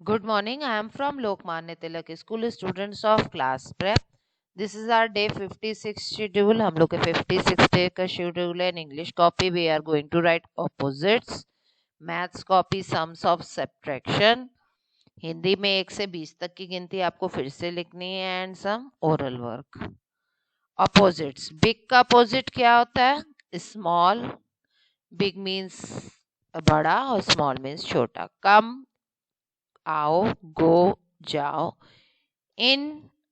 Good morning. I am from Lokmanya Tilak School, students of class prep. This is our day 56 schedule. हम लोग के 56 day का schedule है. In English copy we are going to write opposites. Maths copy sums of subtraction. Hindi में 1 से 20 तक की गिनती आपको फिर से लिखनी है and some oral work. Opposites. Big का opposite क्या होता है? Small. Big means बड़ा और small means छोटा. कम, आओ, गो, जाओ, इन,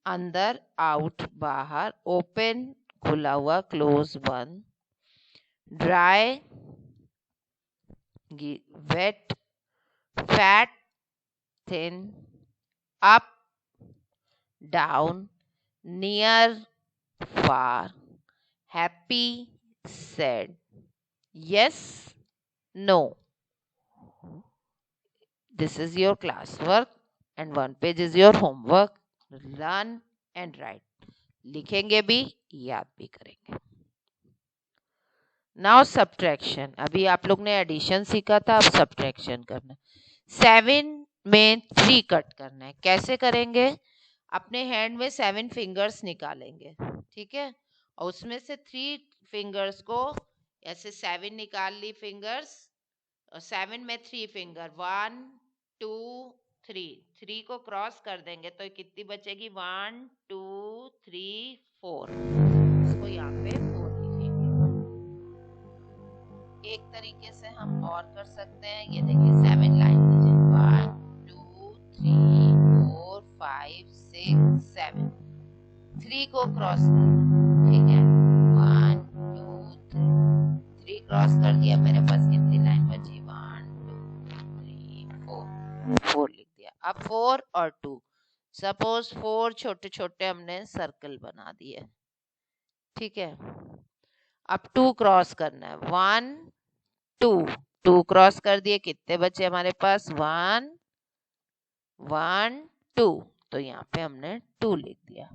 अंदर, आउट, बाहर, ओपन, खुला हुआ, क्लोज, बंद, dry, wet, fat, thin, up, down, near, far, happy, sad, yes, no. This is your classwork and one page is your homework. Learn and write. लिखेंगे भी, याद भी करेंगे. Now subtraction. अभी आप लोग ने एडिशन सीखा था, अब सब्ट्रैक्शन करना. 7 में 3 कट करना है. कैसे करेंगे? अपने हैंड में 7 फिंगर्स निकालेंगे, ठीक है, और उसमें से 3 फिंगर्स को ऐसे 7 निकाल ली फिंगर्स, और 7 में 3 फिंगर 1 2 3 को क्रॉस कर देंगे तो कितनी बचेगी? 1 2 3 4. इसको यहाँ पे 4 लिखेंगे. एक तरीके से हम और कर सकते हैं. ये देखिए 7 लाइन लीजिए. 1 2 3 4 5 6 7. 3 को क्रॉस कर, ठीक है. 1 2 3 क्रॉस कर दिया. मेरे पास कितनी लाइन बची? 1 2 3 4 लिख दिया. अब 4 और 2. सपोज 4 छोटे छोटे हमने सर्कल बना दिए, ठीक है. अब 2 क्रॉस करना है. 1 2 क्रॉस कर दिए. कितने बचे हमारे पास? 1 1 2. तो यहाँ पे हमने 2 लिख दिया.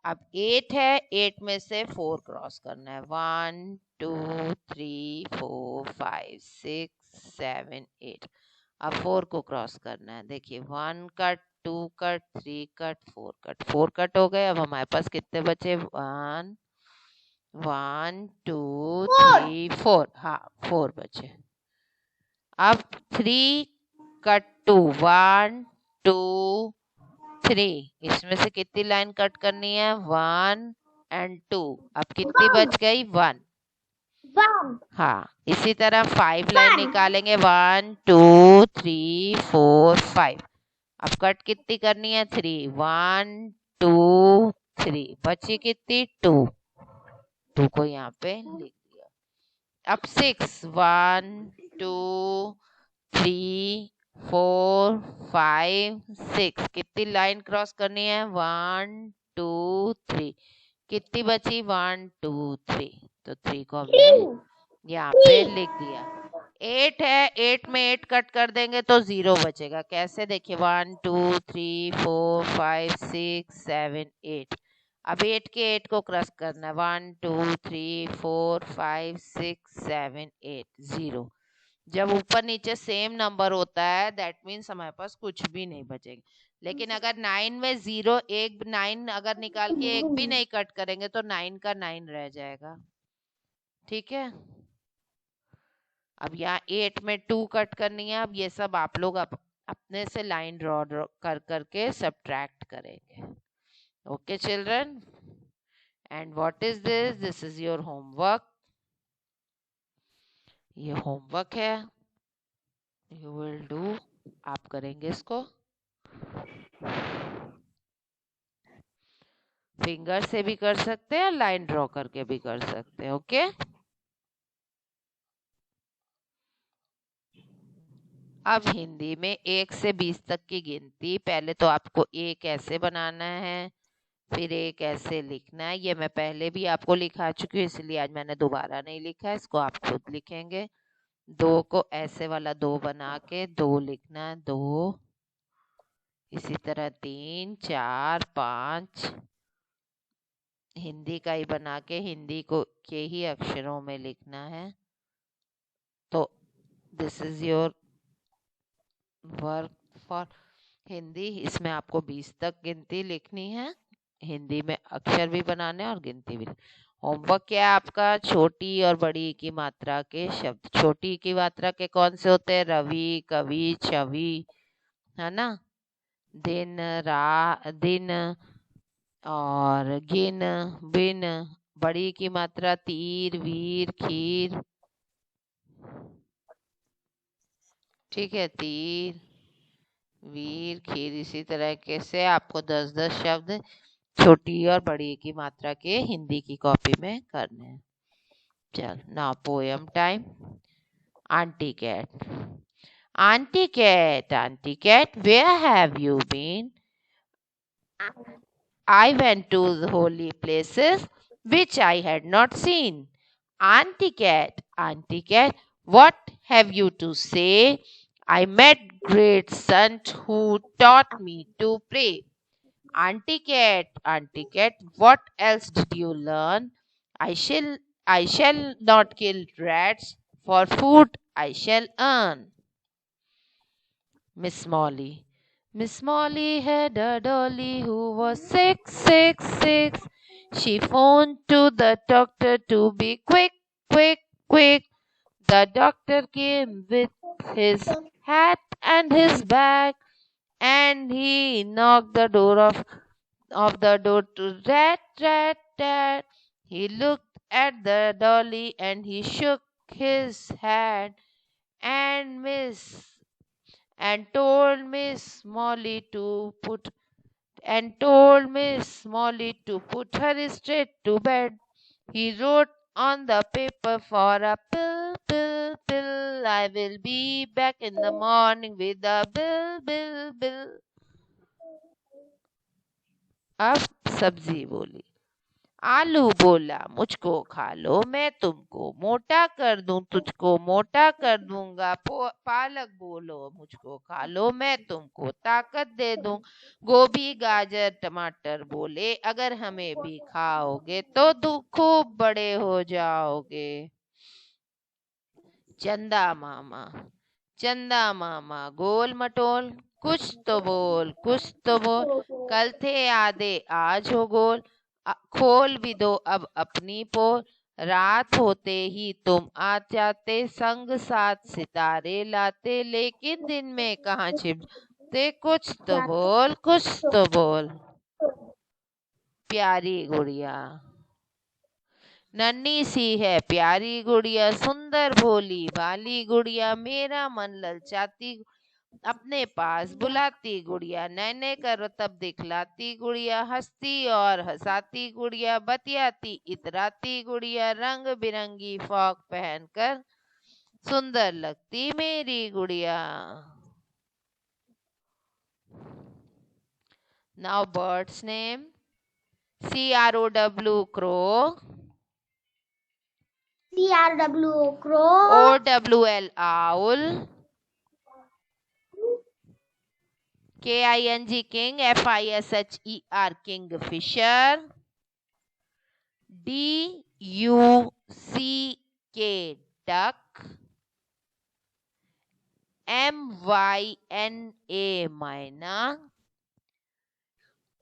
अब 8 है. 8 में से 4 क्रॉस करना है. 1 2 3 4 5 6 7 8. अब 4 को क्रॉस करना है. देखिए 1 cut 2 cut 3 cut 4 cut. 4 cut हो गए. अब हमारे पास कितने बचे? 1 1 2 3 4. हाँ 4 बचे. अब 3 कट 2 1 2 3. इसमें से कितनी लाइन कट करनी है? 1 एंड 2. अब कितनी बच गई? 1. हाँ, इसी तरह 5 लाइन निकालेंगे. 1 2 3 4 5. अब कट कितनी करनी है? 3. 1 2 3. बची कितनी? 2. 2 को यहाँ पे लिख दिया. अब 6 1 2 3 4 5 6. कितनी लाइन क्रॉस करनी है? 1 2 3. कितनी बची? 1 2 3. तो 3 को हमने यहाँ पे लिख दिया. 8 है. 8 में 8 कट कर देंगे तो 0 बचेगा. कैसे? देखिए 1 2 3 4 5 6 7 8. अब 8 के 8 को क्रॉस करना है. 1 2 3 4 5 6 7 8 0. जब ऊपर नीचे सेम नंबर होता है दैट मीन्स हमारे पास कुछ भी नहीं बचेगा. लेकिन अगर 9 में 0 एक 9 अगर निकाल के एक भी नहीं कट करेंगे तो 9 का 9 रह जाएगा, ठीक है. अब यहाँ 8 में 2 कट करनी है. अब ये सब आप लोग अपने से लाइन ड्रॉ कर करके सब्ट्रैक्ट करेंगे. Okay children, and what is this? This is your homework. ये होमवर्क है. You will do. आप करेंगे इसको. फिंगर से भी कर सकते हैं, लाइन ड्रॉ करके भी कर सकते हैं. ओके. अब हिंदी में 1 से 20 तक की गिनती. पहले तो आपको एक ऐसे बनाना है, फिर एक ऐसे लिखना है. ये मैं पहले भी आपको लिखा चुकी हूँ इसलिए आज मैंने दोबारा नहीं लिखा. इसको आप खुद लिखेंगे. 2 को ऐसे वाला 2 बना के 2 लिखना है. 2. इसी तरह 3 4 5 हिंदी का ही बना के हिंदी को के ही अक्षरों में लिखना है. तो this is your work for Hindi, इसमें आपको 20 तक गिनती लिखनी है। हिंदी में अक्षर भी बनाने और गिनती भी। होमवर्क क्या है आपका? छोटी और बड़ी की मात्रा के शब्द। छोटी की मात्रा के कौन से होते हैं? रवि, कवि, छवि, है ना। दिन, दिन और गिन, बिन। बड़ी की मात्रा तीर, वीर, खीर। ठीक है, तीर, वीर, खीर। इसी तरह के से आपको 10-10 शब्द छोटी और बड़ी की मात्रा के हिंदी की कॉपी में करने हैं। चल, now poem time. Auntie cat. Auntie cat, where have you been? I went to the holy places which I had not seen. Auntie cat, what have you to say? I met great saint who taught me to pray. Auntie cat, what else did you learn? I shall, I shall not kill rats, for food I shall earn. Miss Molly. Miss Molly had a dolly who was sick, sick, sick. She phoned to the doctor to be quick, quick, quick. The doctor came with his hat and his bag, and he knocked the door of the door to rat, rat, rat. He looked at the dolly and he shook his head and told Miss Molly to put her straight to bed. He wrote on the paper for a pill, pill, pill. I will be back in the morning with a bill, bill, bill. अब सब्जी बोली। आलू बोला, मुझको खा लो, मैं तुमको मोटा कर दूं, तुझको मोटा कर दूंगा। पालक बोलो, मुझको खा लो, मैं तुमको ताकत दे दूं। गोभी, गाजर, टमाटर बोले, अगर हमें भी खाओगे तो खूब बड़े हो जाओगे। चंदा मामा गोल मटोल, कुछ तो बोल, कुछ तो बोल। कल थे आधे, आज हो गोल। खोल भी दो अब अपनी पोल। रात होते ही तुम आ जाते, संग साथ सितारे लाते, लेकिन दिन में कहाँ छिपते। कुछ तो बोल, कुछ तो बोल। प्यारी गुड़िया। नन्ही सी है प्यारी गुड़िया, सुंदर भोली भाली गुड़िया, मेरा मन ललचाती अपने पास बुलाती गुड़िया। नैने करो तब दिखलाती गुड़िया, हंसती और हंसाती गुड़िया, बतियाती इतराती गुड़िया, रंग बिरंगी फ्रॉक पहनकर सुंदर लगती मेरी गुड़िया। Now birds name. CROW crow, OWL owl, KING king, FISHER kingfisher, DUCK duck, MYNA myna,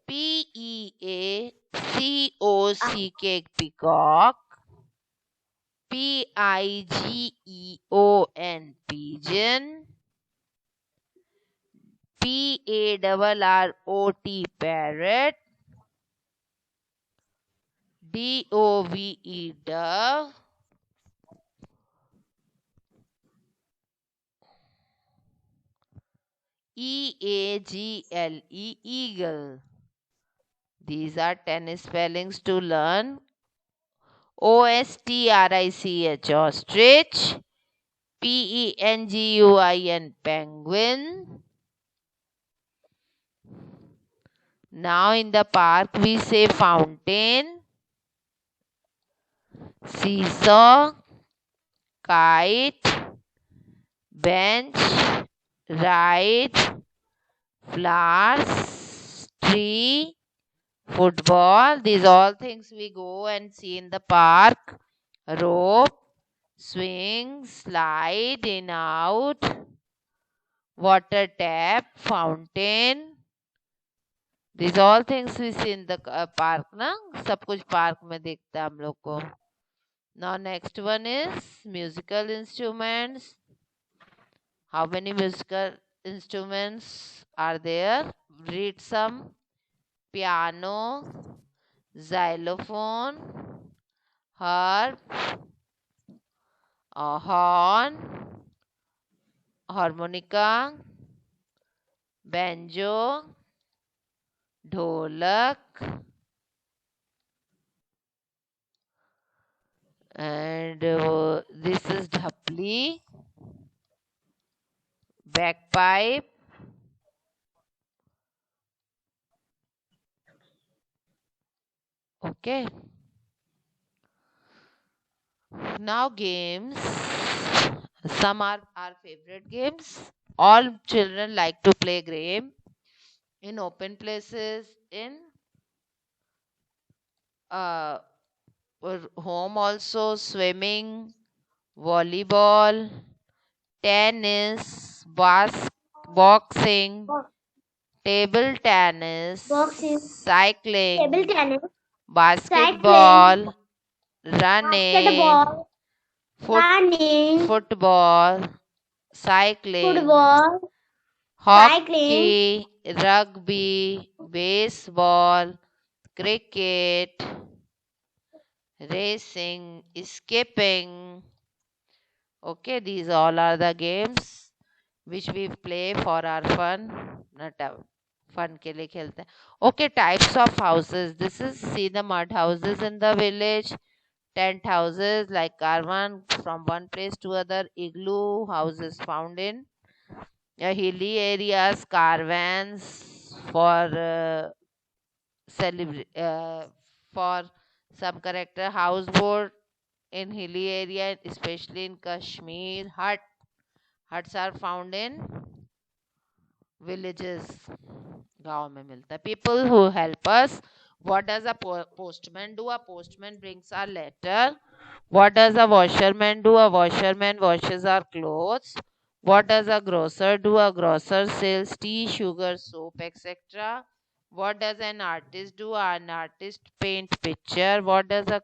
PEACOCK peacock, PIGEON pigeon, PARROT parrot, DOVE dove, EAGLE eagle. These are 10 spellings to learn. OSTRICH ostrich, PENGUIN penguin. Now in the park we say fountain, seesaw, kite, bench, ride, flowers, tree, football. These all things we go and see in the park. Rope, swing, slide in out, water tap, fountain. These all things we see in the park ना, सब कुछ park में दिखता है हम लोग को. Now next one is musical instruments. How many musical instruments are there? Read some. Piano, xylophone, harp, horn, harmonica, banjo, ढोलक, and this is dhapli, bagpipe. Okay. Now games. Some are our favorite games. All children like to play game in open places, in home also, swimming, volleyball, tennis, boxing, table tennis, Boxing, cycling, table tennis, basketball, cycling, running, basketball, running, football, cycling, football, cycling, hockey, rugby, baseball, cricket, racing, skipping. Okay, these all are the games which we play for our fun. Not fun के लिए खेलते हैं. Okay, types of houses. This is, see the mud houses in the village. Tent houses like caravan from one place to other. Igloo houses found in hilly areas. Caravans for for some character. Houseboat in hilly area, especially in Kashmir. Huts are found in villages. गांव में मिलता है. People who help us. What does a postman do? A postman brings our letter. What does a washerman do? A washerman washes our clothes. What does a grocer do? A grocer sells tea, sugar, soap, etc. What does an artist do? An artist paints picture. What does a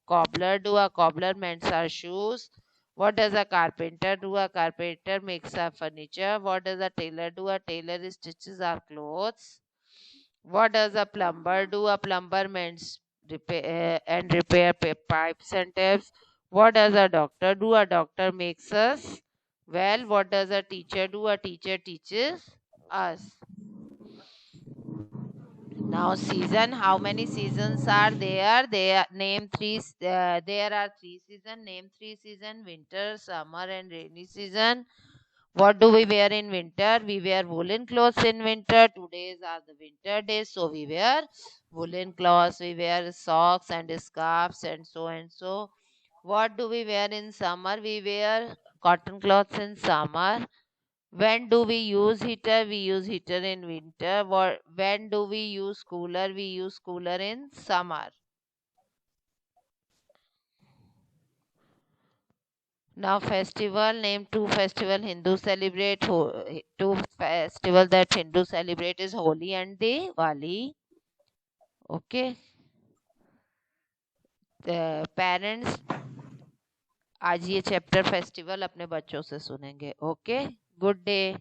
cobbler do? A cobbler mends our shoes. What does a carpenter do? A carpenter makes our furniture. What does a tailor do? A tailor stitches our clothes. What does a plumber do? A plumber mends repair pipes and taps. What does a doctor do? A doctor makes us well. What does a teacher do? A teacher teaches us. Now season, how many seasons are there? Name three. There are three seasons. Name three seasons: winter, summer, and rainy season. What do we wear in winter? We wear woolen clothes in winter. Today's are the winter days, so we wear woolen clothes. We wear socks and scarves and so and so. What do we wear in summer? We wear cotton cloths in summer. When do we use heater? We use heater in winter. When do we use cooler? We use cooler in summer. Now festival, name two festival Hindu celebrate. Two festival that Hindu celebrate is Holi and Diwali. Okay. The parents आज ये chapter festival अपने बच्चों से सुनेंगे. Okay, good day.